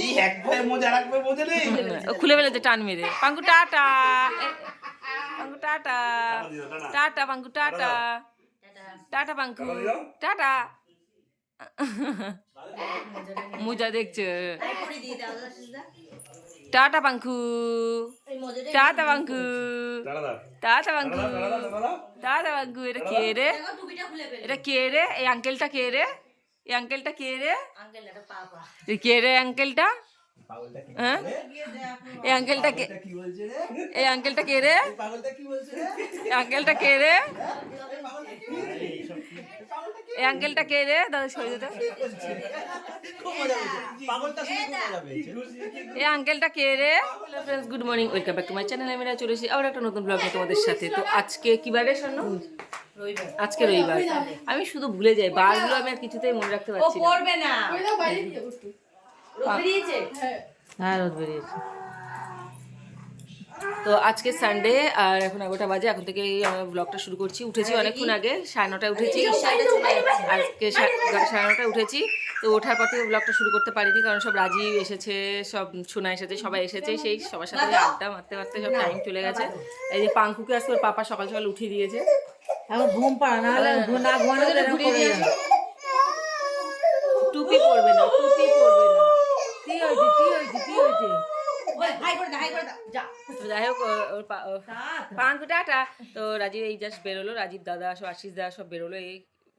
এই এক ভাইয়ের মজা আর এক ভাইয়ের মজা নেই। খুলে ফেলেছে টান মেরে। পাঙ্কু tata, পাঙ্কু tata, tata পাঙ্কু tata, tata পাঙ্কু tata. মজা দেখছে। Tata পাঙ্কু, tata পাঙ্কু, tata পাঙ্কু, tata পাঙ্কু। এটা কে রে? এটা কে রে? এই আঙ্কেলটা কে রে? এই আঙ্কেলটা কে রে? কে রে আঙ্কেলটা? হ্যাঁ, এই আঙ্কেলটা কে? এই আঙ্কেলটা কে রে? আঙ্কেলটা কে রে? এই আঙ্কেলটা কে রে? দাদা সরে যেতে। এই আঙ্কেলটা কে রে? Hello friends, good morning, welcome back to my channel. আমি চলে এসেছি আবার একটা নতুন ব্লগে তোমাদের সাথে। তো আজকে কি বারে শোনো? আজকে রবিবার। আমি শুধু ভুলে যাই, বারগুলো আমি আর কিছুতেই মনে রাখতে পারছি না। হ্যাঁ, রোদ বেরিয়েছে। তো আজকে সানডে আর এখন 11টা বাজে। এখন থেকে আমরা ব্লগটা শুরু করছি। উঠেছি অনেকক্ষণ আগে, 9:30টায় উঠেছি। আজকে 9:30টায় উঠেছি। তো ওঠার পর থেকে ব্লগটা শুরু করতে পারিনি, কারণ সব রাজীব এসেছে, সব সোনা এসেছে, সবাই এসেছে। সেই সবার সাথে আড্ডা মারতে মারতে সব টাইম চলে গেছে। এই যে পাঙ্কুকে আজকে ওর পাপা সকাল সকাল উঠিয়ে দিয়েছে। এখন ঘুম পাড়া না হলে না ঘুমানো ঘুরিয়ে দিয়েছে। টুপি পরবে না, টুপি পরবে না। কি হয়েছে কি হয়েছে কি হয়েছে? যাই হোক, পাঙ্কু টাটা। তো রাজীব এই জাস্ট বেরোলো, রাজীব দাদা সব, আশিস দাদা সব বেরোলো এই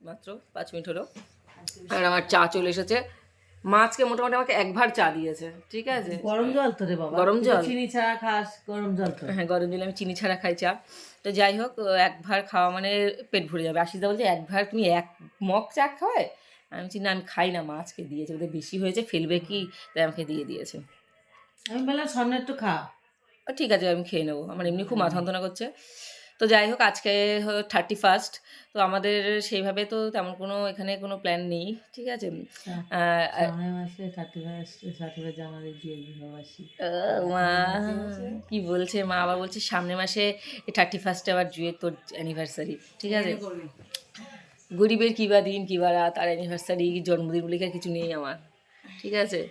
মাত্র 5 মিনিট হলো। আর আমার চা চলে এসেছে। মাছকে মোটামুটি আমাকে একবার চা দিয়েছে, ঠিক আছে। গরম জল তো রে বাবা, গরম জল, চিনি ছাড়া খাস গরম জল তো? হ্যাঁ, গরম জল। আমি চিনি ছাড়া খাই চা। তো যাই হোক, একবার খাওয়া মানে পেট ভরে যাবে। আশিস দা বলছে একবার তুমি এক মগ চা খাওয়ায়? আমি বলছি না, আমি খাই না, মাছকে দিয়েছে, ওদের বেশি হয়েছে, ফেলবে কি, তাই আমাকে দিয়ে দিয়েছে। আমি বললাম সামনে একটু খা। ঠিক আছে, আমি খেয়ে নেবো, আমার এমনি খুব মাথা যন্ত্রণা করছে। তো যাই হোক, আজকে 31st। তো আমাদের সেইভাবে তো তেমন কোনো এখানে কোনো প্ল্যান নেই, ঠিক আছে। মাসে 31 জানুয়ারি দিয়ে বিবাহবাসী। মা কি বলছে, মা আবার বলছে সামনের মাসে 31 আবার জুয়ের তোর অ্যানিভার্সারি, ঠিক আছে। গরিবের কী বা দিন কী বা রাত, আর অ্যানিভার্সারি জন্মদিন বলে কি আর কিছু নেই আমার, ঠিক আছে।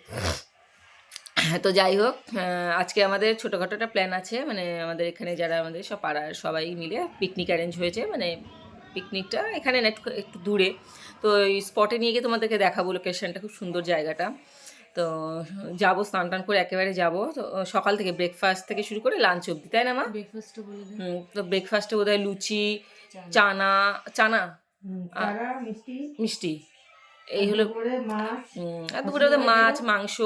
তো যাই হোক, আজকে আমাদের ছোটোখাটো একটা প্ল্যান আছে, মানে আমাদের এখানে যারা আমাদের সব পাড়ার সবাই মিলে পিকনিক অ্যারেঞ্জ হয়েছে। মানে পিকনিকটা এখানে না একটু দূরে। তো এই স্পটে নিয়ে গিয়ে তোমাদেরকে দেখাবো, লোকেশনটা খুব সুন্দর জায়গাটা। তো যাবো, স্নান টান করে একেবারে যাবো। তো সকাল থেকে ব্রেকফাস্ট থেকে শুরু করে লাঞ্চ অবধি, তাই না মা? ব্রেকফাস্টটা বলে দে। তো ব্রেকফাস্টে বোধহয় লুচি, চানা চানা মিষ্টি, এই হলো। আর দুপুরে ওদের মাছ, মাংস,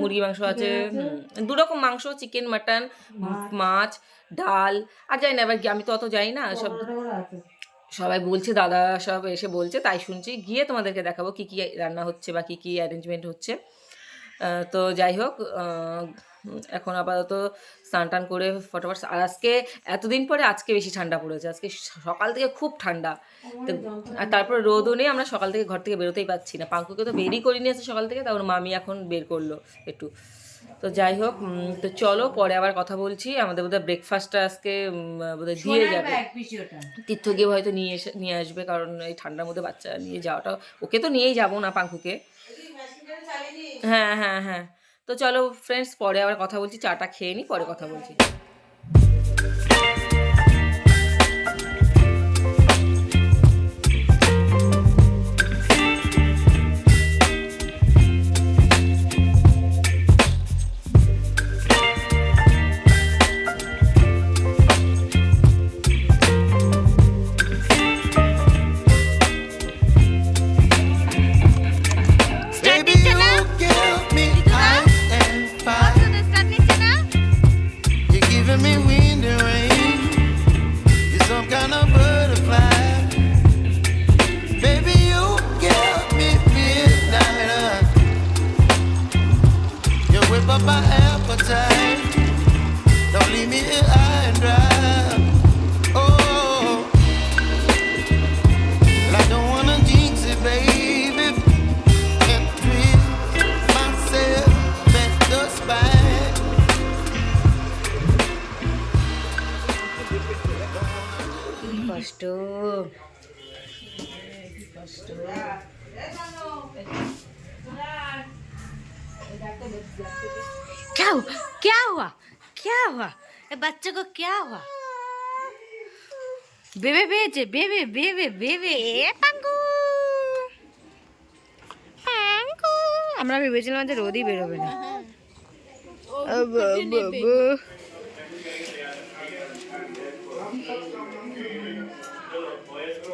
মুরগি মাংস আছে, 2 রকম মাংস, চিকেন, মাটন, মাছ, ডাল। আর জানি না, এবার আমি তো অত যাই না, সব সবাই বলছে, দাদা সব এসে বলছে, তাই শুনছি। গিয়ে তোমাদেরকে দেখাবো কী কী রান্না হচ্ছে বা কী কী অ্যারেঞ্জমেন্ট হচ্ছে। তো যাই হোক, এখন আপাতত স্নান টান করে ফটাফট। আর আজকে এতদিন পরে আজকে বেশি ঠান্ডা পড়েছে। আজকে সকাল থেকে খুব ঠান্ডা। তো আর তারপরে রোদও নেই, আমরা সকাল থেকে ঘর থেকে বেরোতেই পাচ্ছি না। পাঙ্কুকে তো বেরই করে নিয়েছে সকাল থেকে, তারপর মামি এখন বের করলো একটু। তো যাই হোক, তো চলো পরে আবার কথা বলছি। আমাদের বোধহয় ব্রেকফাস্টটা আজকে বোধহয় দিয়ে যাবে, তীর্থ গিয়ে হয়তো নিয়ে আসবে, কারণ এই ঠান্ডার মধ্যে বাচ্চা নিয়ে যাওয়াটা, ওকে তো নিয়েই যাবো না পাঙ্কুকে। হ্যাঁ হ্যাঁ হ্যাঁ। তো চলো ফ্রেন্ডস, পরে আবার কথা বলছি, চাটা খেয়ে নিই, পরে কথা বলছি। My appetite, don't leave me here high and dry. Oh, but I don't wanna jinx it, baby, and twist myself at the spine. কষ্ট क्या हुआ क्या हुआ क्या हुआ ए बच्चे को क्या हुआ बेबे बेचे बेबे बेबे बेबे পাঙ্কু পাঙ্কু আমরা ভেবেছিলাম যে রোদই বেরোবে না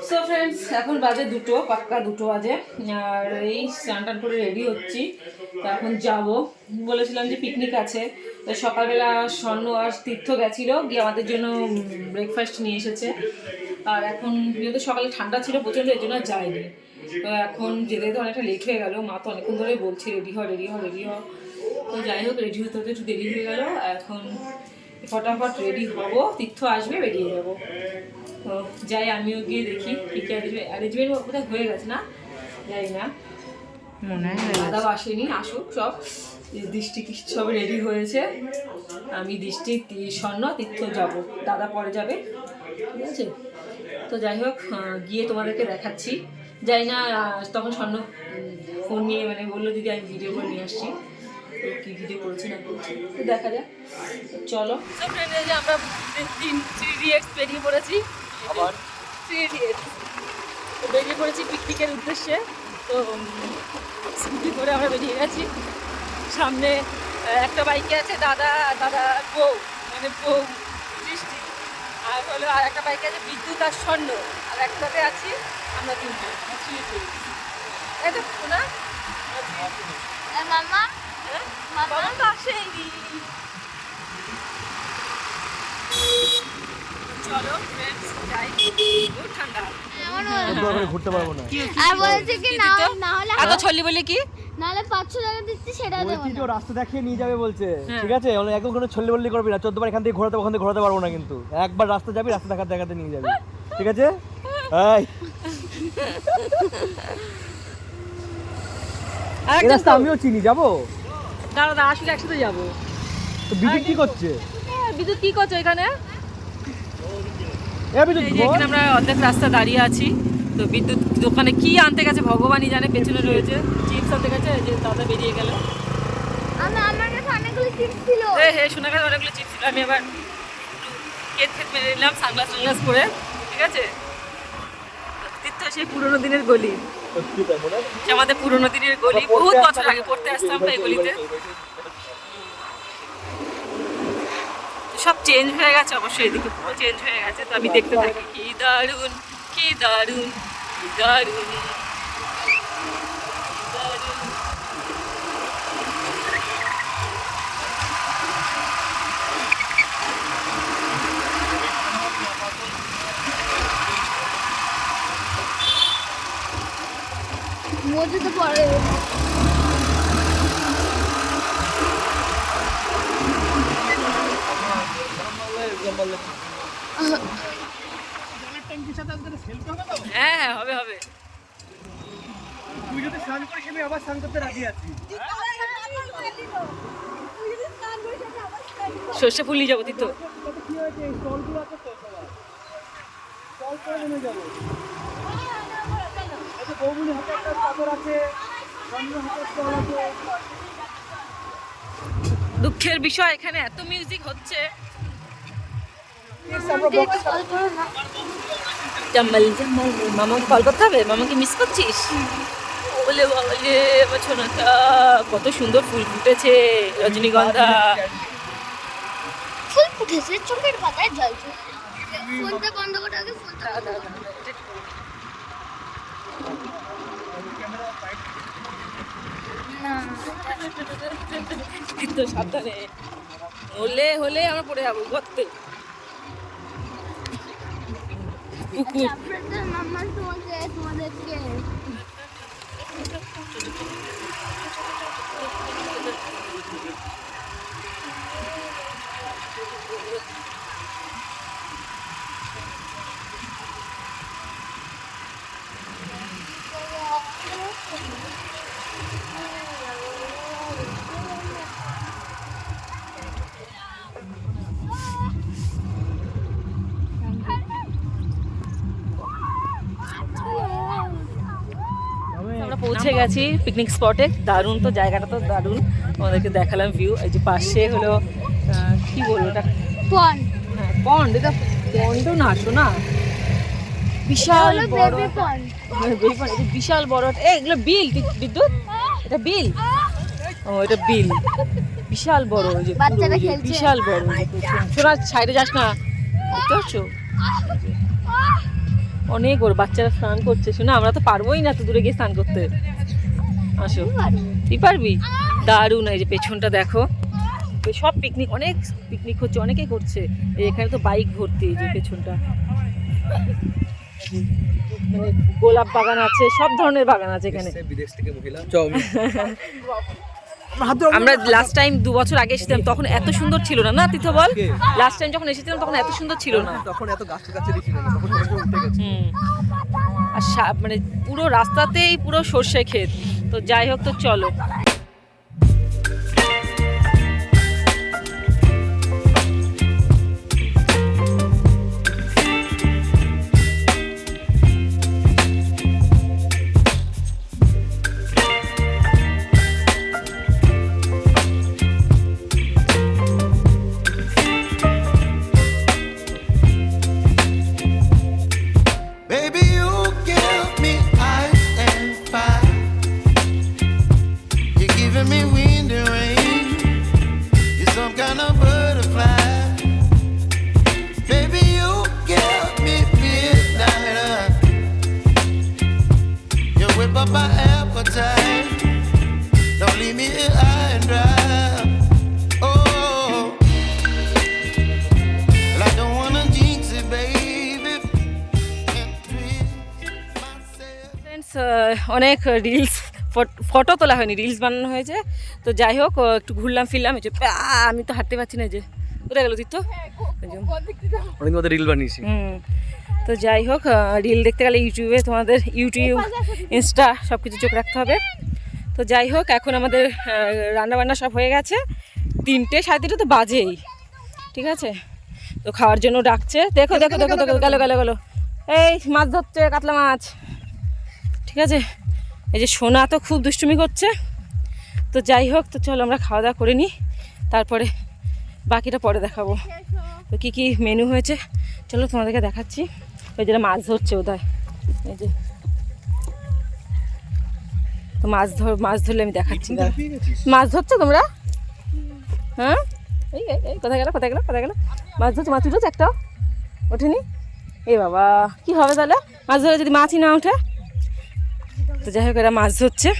সো ফ্রেন্ডস এখন বাজে 2 পাক্কা 2 বাজে আর এই স্নান টান করে রেডি হচ্ছি তো এখন যাব বলেছিলাম যে পিকনিক আছে তো সকালবেলা স্বর্ণ আর তীর্থ গেছিল গিয়ে আমাদের জন্য ব্রেকফাস্ট নিয়ে এসেছে আর এখন যেহেতু সকালে ঠান্ডা ছিল প্রচণ্ড এর জন্য আর যায়নি তো এখন যেতে যেতে অনেকটা লেট হয়ে গেল মা তো অনেকক্ষণ ধরে বলছে রেডি হ রেডি হ রেডি হ তো যাই হোক রেডি হতে হতে একটু দেরি হয়ে গেল এখন ফটাফট রেডি হব তীর্থ আসবে বেরিয়ে যাবো তো যাই আমিও গিয়ে দেখি কী কী অ্যারেঞ্জমেন্ট বোধহয় হয়ে গেছে না যাই না মনে হয় দাদাও আসেনি আসুক সব দৃষ্টি সব রেডি হয়েছে আমি দৃষ্টি স্বর্ণ তীর্থ যাব দাদা পরে যাবে ঠিক আছে তো যাই হোক গিয়ে তোমাদেরকে দেখাচ্ছি যাই না তখন স্বর্ণ ফোন নিয়ে মানে বললো দিদি আমি ভিডিও করে নিয়ে আসছি তো কী ভিডিও করেছি না করছি তো দেখা যাক চলো সব ফ্রেন্ডে যে আমরা 3DX বেরিয়ে পড়েছি আবার 3DX তো বেরিয়ে পড়েছি পিকনিকের উদ্দেশ্যে তো স্কুটি করে আমরা বেরিয়ে গেছি সামনে একটা বাইকে আছে দাদা বউ মানে বউ দৃষ্টি আর হলো আর একটা বাইকে আছে বিদ্যুৎ আর স্বর্ণ আর একটাতে আছি আমরা তিনজন এই দেখো না মামা বাবা তো আসেনি চলো ফ্রেন্ডস যাই খুব ঠান্ডা ঘুরতে পারবো না আর বলেছে কি না না হলে এত ছল্লি বলে কি না হলে 500 টাকা দিচ্ছি সেটাও দেবো বলছি না। তো রাস্তা দেখিয়ে নিয়ে যাবে বলছে ঠিক আছে একদম কোনো ছল্লি বল্লি করবি না 14 বার এখান থেকে ঘোরাতে ওখান থেকে ঘোরাতে পারবো না কিন্তু একবার রাস্তা যাবি রাস্তা দেখাতে দেখাতে নিয়ে যাবি ঠিক আছে এই রাস্তা আমিও চিনি যাবো দাঁড়া আসলে একসাথে যাবো তো বিদ্যুৎ কি করছে বিদ্যুৎ কি করছো এখানে বিদ্যুৎ এই যে এখানে আমরা অর্ধেক রাস্তা দাঁড়িয়ে আছি তো বিদ্যুৎ দোকানে কি আনতে গেছে ভগবানই জানে পেছনে রয়েছে চিপস আনতে গেছে যে দাদা বেরিয়ে গেল আমার কাছে অনেকগুলো চিপস ছিল হে শোনা গেছে অনেকগুলো চিপস ছিল আমি আবার কেক মেরে নিলাম সানগ্লাস পরে ঠিক আছে তীর্থ সেই পুরোনো দিনের গলি সে আমাদের পুরোনো দিনের গলি বহুত বছর আগে পড়তে আসতাম তো এই গলিতে সব চেঞ্জ হয়ে গেছে অবশ্যই এদিকে পুরো চেঞ্জ হয়ে গেছে তো আমি দেখতে থাকি কি দারুণ কি দারুণ কি দারুণ মধ্যে তো পড়ে হ্যাঁ হ্যাঁ হবে হবে তুই যদি স্নান করিস আমি আবার স্নান করতে রাজি আছি সর্ষে ফুল নিয়ে যাবো তো কি হয়েছে এই স্টলগুলো আছে তো সবার স্টল করে নেমে যাবো আচ্ছা বৌমনি হাতে একটা চাদর আছে সামনে হাতে স্টল আছে দুঃখের বিষয় এখানে এত মিউজিক হচ্ছে জাম্মাল জাম্মাল মামাকে কল করতে হবে মামাকে মিস করছিস বলে বাবা রে বছরটা কত সুন্দর ফুল ফুটেছে রজনীগন্ধা ফুল ফুটেছে চোখের পাতায় জল চলছে ফোনটা বন্ধ করে আগে ফোনটা কিন্তু সাবধানে হলে আমরা পড়ে যাবো গর্তে কুকুর আপনাদের মাম্মা তোমাদেরকে পৌঁছে গেছি পিকনিক স্পটে। দারুণ তো, জায়গাটা তো দারুণ, আমাদেরকে দেখালাম ভিউ। এই যে পাশে হলো কি বলবো ওটা, পন হ্যাঁ পন্ড, এটা পন্ডও না শোনা, বিশাল বড় বেবি পন বেবি পন্ড, এটা বিশাল বড়। এগুলো বিল বিদ্যুৎ, এটা বিল, ও এটা বিল, বিশাল বড়। ওই যে পুরো বাচ্চারা ওই যে খেলছে। বিশাল বড়। শোনা সাইডে যাস না, দেখতে পাচ্ছ অনেক বড়। বাচ্চারা স্নান করছে, শোনা আমরা তো পারবোই না তো দূরে গিয়ে স্নান করতে। আসো, তুই পারবি? দারুণ। এই যে পেছনটা দেখো, সব পিকনিক, অনেক পিকনিক হচ্ছে, অনেকেই করছে। এই এখানে তো বাইক ভর্তি। এই যে পেছনটা মানে গোলাপ বাগান আছে, সব ধরনের বাগান আছে এখানে। বিদেশ থেকে মহিলা আমরা লাস্ট টাইম 2 বছর আগে এসেছিলাম, তখন এত সুন্দর ছিল না, না তীর্থ বল? লাস্ট টাইম যখন এসেছিলাম তখন এত সুন্দর ছিল না, তখন এত গাছ গাছেরই ছিল না, তখন সবাই উঠে গেছে। আর মানে পুরো রাস্তাতেই পুরো সর্ষে ক্ষেত। তো যাই হোক, তো চলো। Baby, you give me ice and fire. You're giving me wind and rain. You're some kind of butterfly. Baby, you give me midnight. You whip up my appetite. Don't leave me here high and dry. Oh, well, I don't wanna jinx it, baby. Friends, অনেক reels photo তোলা হয়নি, reels বানানো হয়েছে। তো যাই হোক, একটু ঘুরলাম ফিরলাম। এই যে আমি তো হাঁটতে পারছি না, যে কোথায় গেল তীর্থ? অনেক মধ্যে রিল বানিয়েছি। তো যাই হোক, রিল দেখতে গেলে ইউটিউবে, তোমাদের ইউটিউব, ইনস্টা সব কিছু চোখ রাখতে হবে। তো যাই হোক, এখন আমাদের রান্নাবান্না সব হয়ে গেছে। 3টে 3:30 তো বাজেই, ঠিক আছে? তো খাওয়ার জন্য ডাকছে। দেখো দেখো দেখো দেখো, গেলো গেলো গেলো, এই মাছ ধরছে, কাতলা মাছ, ঠিক আছে? এই যে সোনা তো খুব দুষ্টুমি করছে। তো যাই হোক, তো চলো আমরা খাওয়া দাওয়া করে নিই, তারপরে বাকিটা পরে দেখাবো। তো কী কী মেনু হয়েছে চলো তোমাদেরকে দেখাচ্ছি। ওই যেটা মাছ ধরছে ওদায়, এই যে তো মাছ ধরলে আমি দেখাচ্ছি। মাছ ধরছো তোমরা? হ্যাঁ, এই এই কোথায় গেল কোথায় গেল কোথায় গেল? মাছ ধরছো, মাছ উঠেছে একটাও ওঠেনি? এ বাবা, কি হবে তাহলে মাছ ধরে যদি মাছই না ওঠে? তো যাই হোক, এরা মাছ ধরছে।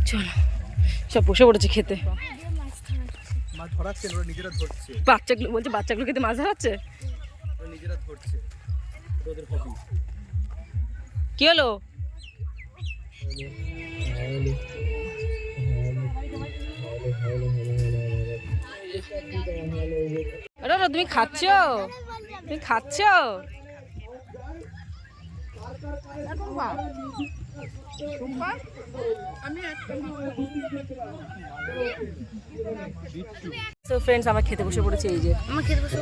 চলো, সব বসে পড়েছে খেতে। মাছ ধরাচ্ছে, ওরা নিজেরা ধরছে। বাচ্চাগুলো বলছে, বাচ্চাগুলো খেতে মাছ ধরাচ্ছে, ওরা নিজেরা ধরছে, ওদের হবি। কি হলো? তুমি খাচ্ছ? তুমি খাচ্ছ? তো ফ্রেন্ডস, আমরা খেতে বসে পড়েছি। এই যে আমার খেতে বসে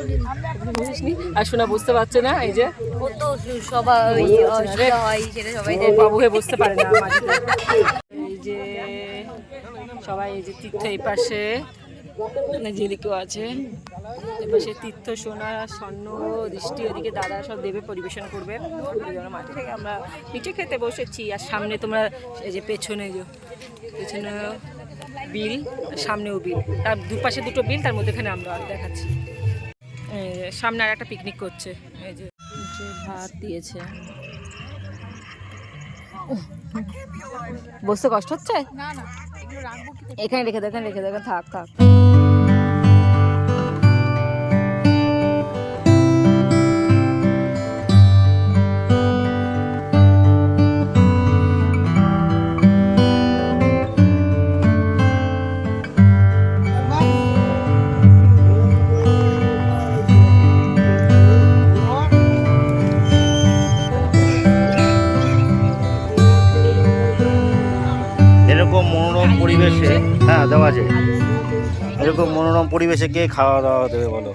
বুঝিসনি, আর শোনা বুঝতে পারছে না। এই যে ও তো সবাই হয়, সেটা সবাই ও বাবু হয়ে বুঝতে পারে না মাঝে। এই যে সবাই, এই যে তীর্থ এই পাশে, যেদিকেও আছে, এপাশে তীর্থ, সোনা, স্বর্ণ, দৃষ্টি, ওদিকে দাদা সব দেবে, পরিবেশন করবে। মাঠে থেকে আমরা নিচে খেতে বসেছি। আর সামনে তোমরা এই যে পেছনে, যে পেছনে বিল, সামনেও বিল, তার দুপাশে 2টো বিল, তার মধ্যেখানে আমরা দেখাচ্ছি। সামনে আর একটা পিকনিক করছে। এই যে ভাত দিয়েছে। বসতে কষ্ট হচ্ছে? এখানে রেখে দেখেন, রেখে দেখেন, থাক থাক। এরকম মনোরম পরিবেশে, হ্যাঁ দেওয়া যায়, এরকম মনোরম পরিবেশে কে খাওয়া দাওয়া দেবে বলো?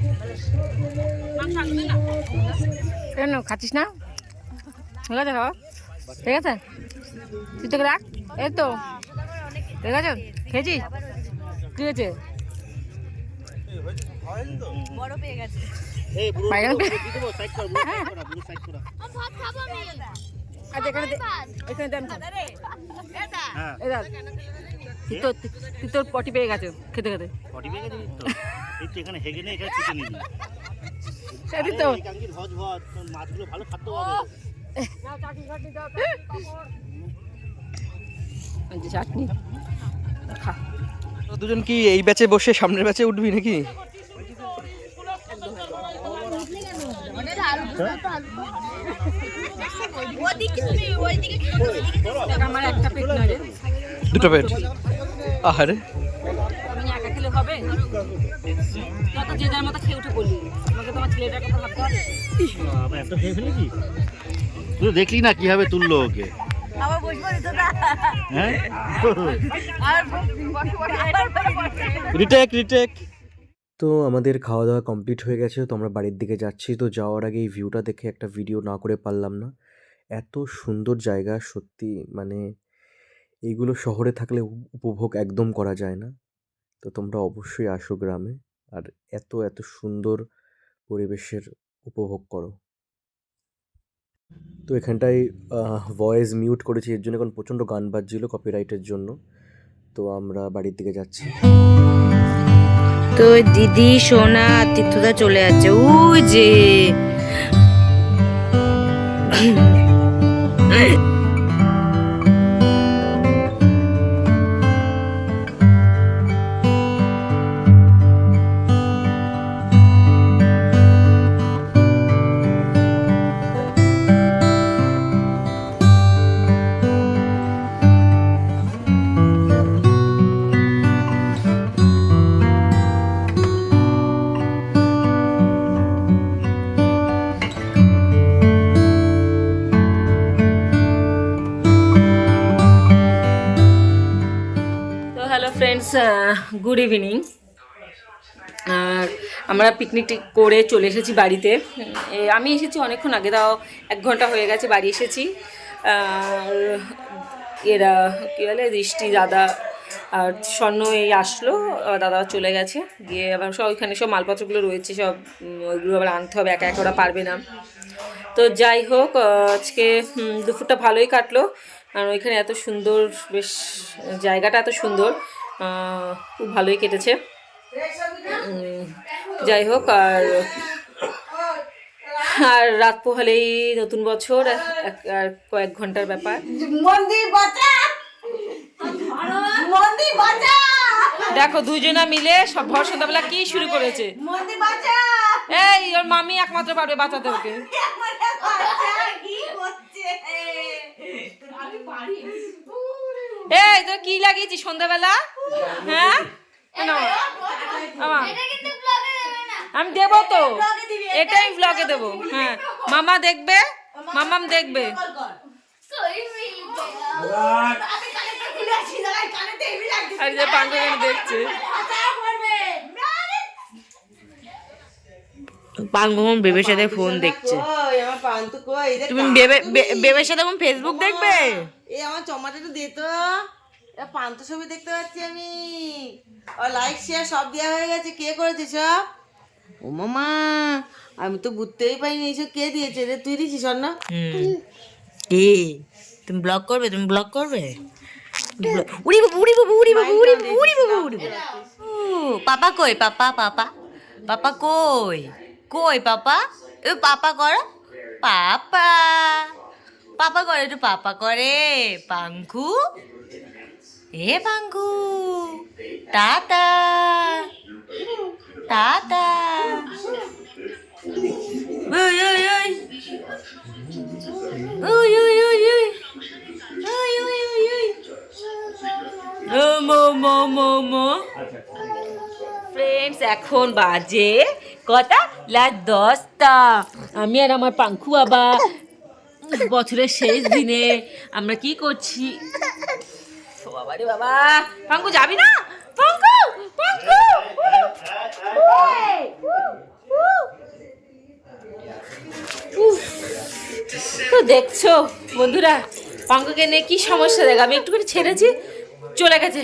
কেন খাচ্ছিস না? ঠিক আছে, খাওয়া। ঠিক আছে তুই তোকে রাখ এই তো ঠিক আছে খেয়েছিস কি হয়েছে এই বুড়ো বাইরে দিয়ে দেবো, সাইড কর, বুড়ো সাইড করা, বুড়ো সাইড করা। ভাত খাবো আমি আচ্ছা এখানে দেন হ্যাঁ, এই দেখ তুই তোর পটি পেয়ে গেছে খেতে খেতে পটি বেগে দিবি তো। এই তো এখানে হেগে নেই, এখানে চিকেন নিবি। সেটাই তো এই কাঙ্কির ভজ ভজ, তোর মাছগুলো ভালো খাতে হবে। চাটনি খা তো দুজন কি এই ব্যাচে বসে সামনের ব্যাচে উঠবি নাকি? আমার একটা পেট নয় রে দুটো পেট আহারে আমি একা খেলে হবে যত যে যার মতো খেয়ে উঠে বলি আমাকে তোমার ছেলেটার কথা ভাবতে হবে আবার এত খেয়ে ফেলেছি? তুই তো দেখলি না কিভাবে তুললো ওকে। আবার বসবো দিত না হ্যাঁ, আর রিটেক। তো আমাদের খাওয়া দাওয়া কমপ্লিট হয়ে গেছে, তো আমরা বাড়ির দিকে যাচ্ছি। তো যাওয়ার আগে এই ভিউটা দেখে একটা ভিডিও না করে পারলাম না। এত সুন্দর জায়গা সত্যি, মানে এইগুলো শহরে থাকলে উপভোগ একদম করা যায় না। তো তোমরা অবশ্যই আসো গ্রামে, আর এত এত সুন্দর পরিবেশের উপভোগ করো। তো এখানটায় ভয়েস মিউট করেছি এর জন্য, কারণ প্রচণ্ড গান বাজছিল কপিরাইটের জন্য। তো আমরা বাড়ির দিকে যাচ্ছি। তো দিদি সোনা তীর্থদা চলে যাচ্ছে ওই যে তো হ্যালো ফ্রেন্ডস, গুড ইভিনিং। আর আমরা পিকনিক করে চলে এসেছি বাড়িতে। আমি এসেছি অনেকক্ষণ আগে, তাও 1 ঘন্টা হয়ে গেছে বাড়ি এসেছি। আর এরা কী বলে দৃষ্টি দাদা আর স্বর্ণ এই আসলো, দাদা চলে গেছে, গিয়ে আবার সব ওইখানে সব মালপত্রগুলো রয়েছে, সব ওইগুলো আবার আনতে হবে, একা একা ওরা পারবে না। তো যাই হোক, আজকে দুপুরটা ভালোই কাটলো। আর ওইখানে এত সুন্দর, বেশ জায়গাটা এত সুন্দর, খুব ভালোই কেটেছে। যাই হোক, আর রাত পোহালেই নতুন বছর, আর কয়েক ঘন্টার ব্যাপার। দেখো দুইজনা মিলে সব ভর সন্ধ্যাবেলা কি শুরু করেছে। এই ওর মামি একমাত্র পারবে বাঁচাতে ওকে। এই তোর কি লাগিয়েছি সন্ধ্যাবেলা? হ্যাঁ আমি দেবো তো, এটাই ব্লগে দেবো। হ্যাঁ মামা দেখবে, মামাম দেখবে। আর যে পাঙ্গন দেখছে, পাঙ্গম বেবের সাথে ফোন দেখছে। তুমি বেবের সাথে এখন ফেসবুক দেখবে? এই আমার টমাটোটা দে তো, পান্ত ছবি দেখতে পাচ্ছি আমি। লাইক শেয়ার সব দেওয়া হয়ে গেছে। কে করেছে সব? ও মামা, আমি তো বুঝতেই পাইনি এইসব কে দিয়েছে রে। তুই দিছিস স্বর্ণ? কে? তুমি ব্লগ করবে? তুমি ব্লগ করবে? উড়ি বাবু, উড়ি বাবু, উড়ি বাবু, উড়ি বাবু, উড়ি বাবু, উড়ি বাবু। পাপা কই? পাপা পাপা পাপা কই? কই পাপা? এ পাপা করো, পাপা পাপা করে, একটু পাপা করে। পাঙ্কু, এ পাঙ্কু, টাটা টাটা। ওই ওই ওই ওই ওই ওই ওই ওই ওই ওই ওই ও মো মো মো মো। ফ্রেন্ডস এখন বাজে কটা? রাত 10টা। আমি আর আমার পাঙ্কু বাবা বছরের শেষ দিনে আমরা কি করছি? বাবা রে বাবা, পাঙ্কু যাবি না? পাঙ্কু পাঙ্কু তো দেখছো বন্ধুরা পাঙ্কুকে নিয়ে কি সমস্যা দেখ, আমি একটুখানি ছেড়েছি চলে গেছে।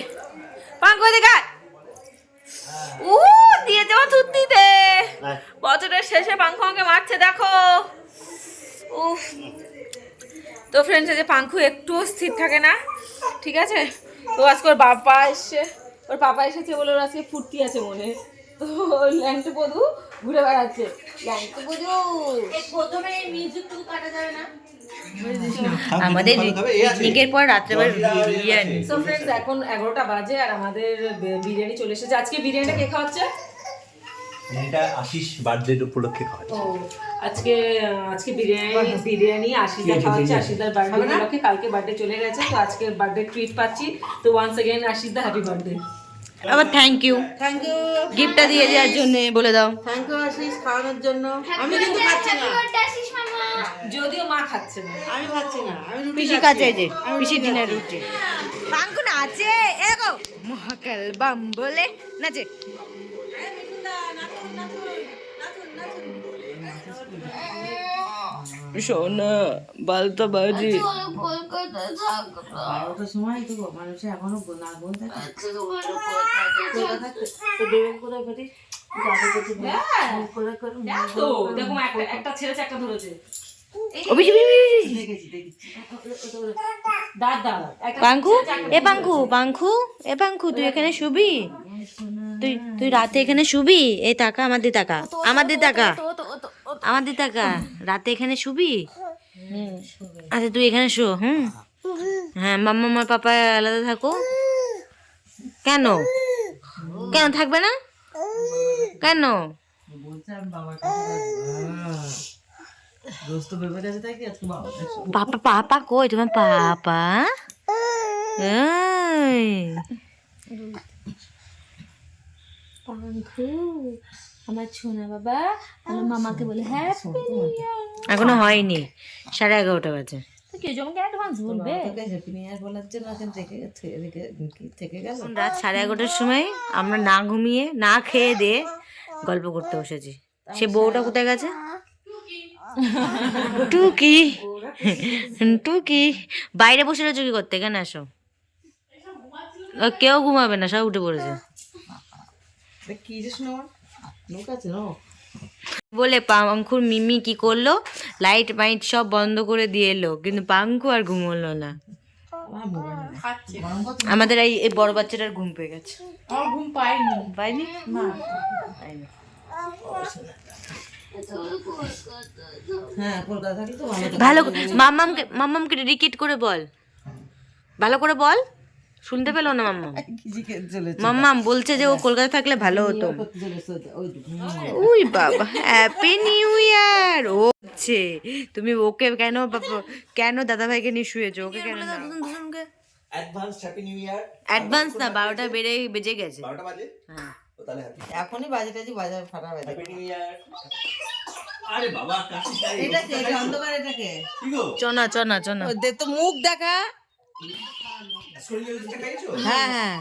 পাঙ্কু দেখা দিয়ে যাওয়া থুতনিতে বছরের শেষে পাঙ্কু আমাকে মারছে দেখো। উফ। তো ফ্রেন্ডস এই যে পাঙ্কু একটুও স্থির থাকে না, ঠিক আছে। তো আজকে ওর পাপা এসেছে বলে ওর আজকে ফুর্তি আছে মনে। তো ল্যাংটু বধূ ঘুরে বেড়াচ্ছে। ল্যাংটু বধূ প্রথমে মিউজিকটুকু কাটা যাবে না? আমাদের পিকনিকের পর রাত্রেবেলা বিরিয়ানি। সো ফ্রেন্ডস এখন 11টা বাজে আর আমাদের বিরিয়ানি চলে এসেছে। আজকে বিরিয়ানিটা কে খাওয়াচ্ছে? এটা আশিস বার্থডে উপলক্ষে খাওয়া ও আজকে বিরিয়ানি আশিসদা খাওয়াচ্ছে। আশিসদার বার্থডে উপলক্ষে, কালকে বার্থডে চলে গেছে, তো আজকে বার্থডে ট্রিট পাচ্ছি। তো ওয়ান্স अगेन আশিসদা হ্যাপি বার্থডে। আবার থ্যাংক ইউ গিফটটা দিয়ে দেওয়ার জন্য বলে দাও। থ্যাংক ইউ আশিস খাওয়ানোর জন্য। আমি কিন্তু খাচ্ছি না, যদিও মা খাচ্ছে না। আমি খাচ্ছি না, আমি রুটি পিসি কাছে যে পিসি ডিনার রুটি পাঙ্কু নাচে এগো মহাকাল বাম বলে নাচে। সোনা বালতা বাজি কলকাতায় থাকবো। 12টার সময় তো মানুষের এখনো না ঘুম থাকে। তো দেখো একটা ছেড়েছে একটা ধরেছে। দাদা পাঙ্কু পাঙ্কু তুই এখানে শুবি? তুই রাতে এখানে শুবি? এই টাকা আমাদের টাকা রাতে এখানে শুবি? আচ্ছা তুই এখানে শো। হ্যাঁ মাম্মা পাপা আলাদা থাকো। কেন থাকবে না কেন? পাপা কই তোমার পাপা? আমার ছোনা বাবা আমার মামাকে বলে হ্যাপি নিউ ইয়ার। এখনো হয়নি, 11:30 বাজে। কেউ আমাকে অ্যাডভান্স বলবে? রাত 11:30 সময় আমরা না ঘুমিয়ে না খেয়ে দিয়ে গল্প করতে বসেছি। সে বউটা কোথায় গেছে? টুকি বাইরে বসে রয়েছে কি করতে? কেন আসো? কেউ ঘুমাবে না, সব উঠে পড়েছে বলে। পাঙ্কুর মিমি কি করলো, লাইট মাইট সব বন্ধ করে দিয়ে এলো, কিন্তু পাঙ্কু আর ঘুমোলো না। আমাদের এই বড় বাচ্চাটার ঘুম পেয়ে গেছে। ঘুম পাইনি ভালো মাম্মামকে ডেডিকেট করে বল, ভালো করে বল। শুনতে পেলো না মাম্মাম বলছে যে ও কলকাতা থাকলে ভালো হতো। উই বাবা হ্যাপি নিউ ইয়ার। ও হচ্ছে তুমি ওকে কেন দাদা ভাইকে নিয়ে শুয়েছো? ওকে কেন advance happy new year. Advance না, 12টা বেজে গেছে। 12টা বাজে? হ্যাঁ ও তাহলে হ্যাপি এখনই বাজেটাজি বাজার ফাটা বাজে। Happy new year. আরে বাবা কাশিটাই এটা কে? এটা অন্ধকার, এটা কে? কি গো? চনা ও দে তো মুখ দেখা। শরীরে যেটা খাইছো? হ্যাঁ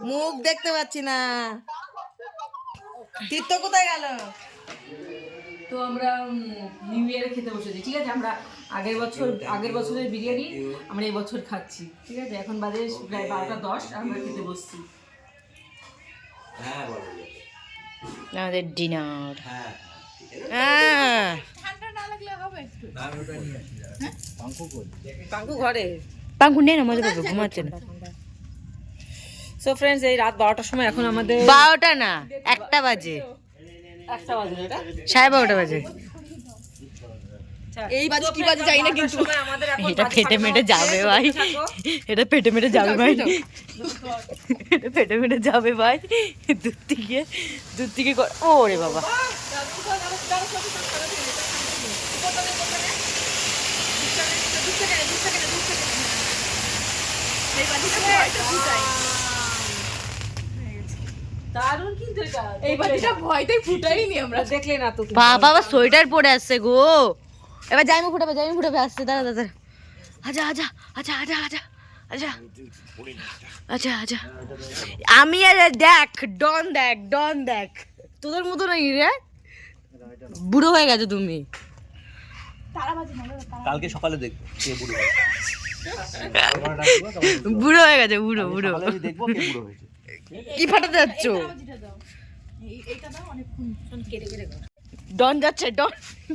মুখ দেখতে পাচ্ছি না। তীর্থ কোথায় গেল? তো আমরা নিউ ইয়ারে খেতে বসেছি, ঠিক আছে। আমরা আগের বছরের বিরিয়ানি আমরা এই বছর খাচ্ছি, ঠিক আছে। এখন বাজে প্রায় 12:10 আমরা খেতে বসছি। হ্যাঁ বলো। আমাদের ডিনার। হ্যাঁ পাঙ্কু ঘরে পাঙ্কু নেই না, মজা পাবে, ঘুমাচ্ছে না। সো ফ্রেন্ডস এই রাত 12টার সময় এখন আমাদের 12টা না 1টা বাজে, 1টা বাজে। এটা 12:30 বাজে। এই বাজে কি বাজে জানি না, কিন্তু এটা ফেটে মেটে যাবে ভাই, এটা ফেটে মেটে যাবে ভাই, এটা ফেটে মেটে যাবে ভাই। দূর থেকে ওরে বাবা। দারুণ কিন্তু এটা এই বাজিটা ভয়তেই ফুটাইনি আমরা, দেখলে না তো। বাবা সোয়েটার পরে আসছে গো। এবার জাইমু ফুটাবে আসছে। দাঁড়া আচ্ছা আমি আর দেখ ডন দেখ তোদের মতো নাই রে, বুড়ো হয়ে গেছো তুমি। কালকে সকালে দেখবো কে বুড়ো হয়েছে। বুড়ো হয়ে গেছে, বুড়ো বুড়ো। সকালে আমি দেখবো কে বুড়ো হয়েছে। কি ফাটাতে যাচ্ছ? ডন যাচ্ছে, ডন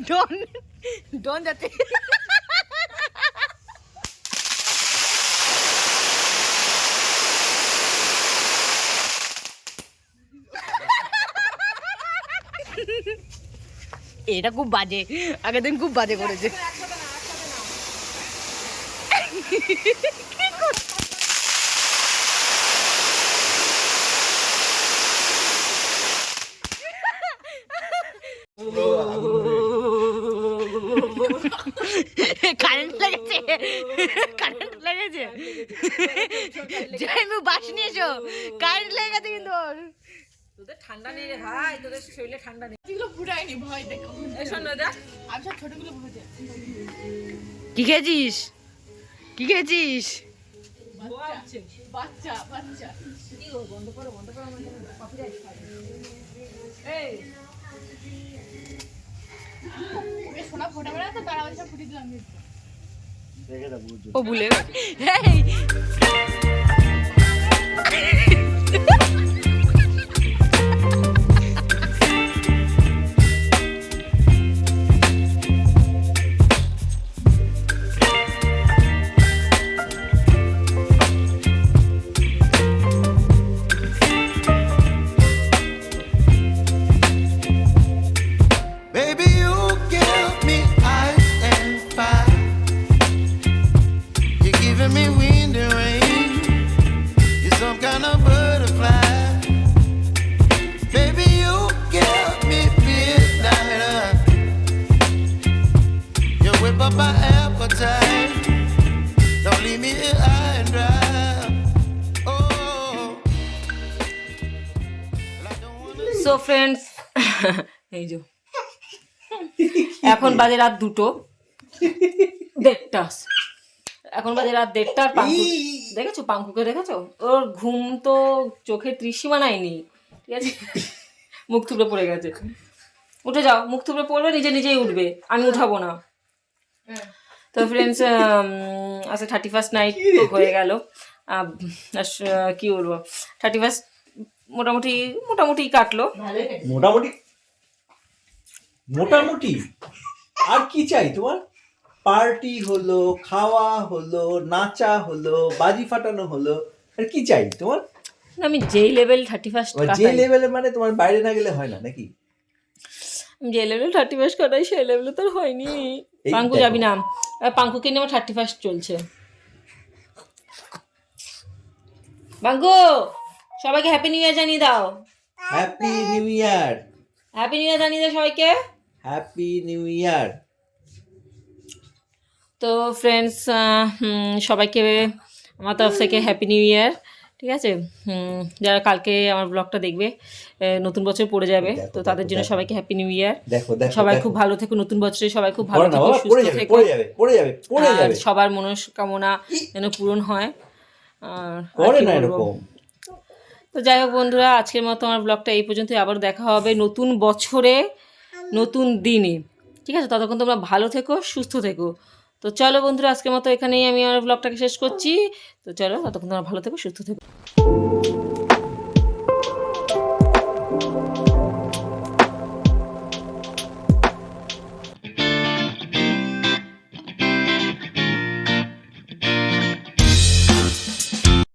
ডন ডন যাচ্ছে। এটা খুব বাজে, আগের দিন খুব বাজে করেছে। কারেন্ট লেগেছে, কারেন্ট লেগেছে। জয়মু বাস নিয়ে এসো, কারেন্ট লেগেছে কিন্তু ওর। তোদের ঠান্ডা নেই রে ভাই, তোদের শরীরে ঠান্ডা নেই। এই শোন না দেখ, কি খেয়েছিস? কি খেয়েছিস? দেখে দাও বুঝছো। ও ভুলে গেছে। এই, Baby, you give me ice and fire. You're giving me wind and rain. You're some kind of butterfly. Baby, you give me midnight. You whip up my appetite. Don't leave me here high and dry. Oh, I don't wanna. So friends, এই যে এখন বাজে রাত 2টো 1:30। এখন বাজে রাত 1:30। আর পাঙ্কু দেখেছো, পাঙ্কুকে দেখেছো? ওর ঘুম তো চোখের ত্রিসীমা নাইনি, ঠিক আছে? মুখ থুবড়ে পড়ে গেছে। উঠে যাও, মুখ থুবড়ে পড়বে, নিজে নিজেই উঠবে, আমি উঠাবো না। তো ফ্রেন্ডস, আচ্ছা 31st নাইট তো হয়ে গেল। কি বলবো, 31st মোটামুটি কাটলো। মোটামুটি মোটামুটি আর কি চাই তোমার? পার্টি হলো, খাওয়া হলো, নাচা হলো, বাজি ফাটানো হলো, আর কি চাই তোমার? আমি যেই লেভেল 31st যে লেভেলে মানে তোমার বাইরে না গেলে হয় না নাকি? যে লেভেল 31st কাটাই সেই লেভেলে তো হয়নি। এই পাঙ্কু দেখো। যাবি না? পাঙ্কুকে নিয়ে আমার 31st চলছে। পাঙ্কু, সবাইকে হ্যাপি নিউ ইয়ার জানিয়ে দাও। Happy new year, happy new year জানিয়ে দাও সবাইকে। Happy new year. তো ফ্রেন্ডস, সবাইকে আমার তরফ থেকে হ্যাপি নিউ ইয়ার, ঠিক আছে? যারা কালকে আমার ব্লগটা দেখবে, নতুন বছর পড়ে যাবে, দেখো, তো তাদের দেখো, জন্য দেখো। সবাইকে হ্যাপি নিউ ইয়ার। দেখো দেখো সবাই দেখো। খুব ভালো থেকো, নতুন বছরে সবাই খুব ভালো পড়ে না থেকো, বাবা, পড়ে সুস্থ যাবে থেকো, পড়ে যাবে পড়ে যাবে পড়ে আর যাবে। সবার মনস্কামনা যেন পূরণ হয়। আর করে কি না বলবো? এরকম। তো যাই হোক বন্ধুরা, আজকের মতো আমার ব্লগটা এই পর্যন্ত। আবার দেখা হবে নতুন বছরে, নতুন দিনে, ঠিক আছে? ততক্ষণ তোমরা ভালো থেকো, সুস্থ থেকো। তো চলো বন্ধুরা, আজকের মতো এখানেই আমি আমার ব্লগটাকে শেষ করছি। তো চলো, ততক্ষণ তোমরা ভালো থেকো, সুস্থ থেকো।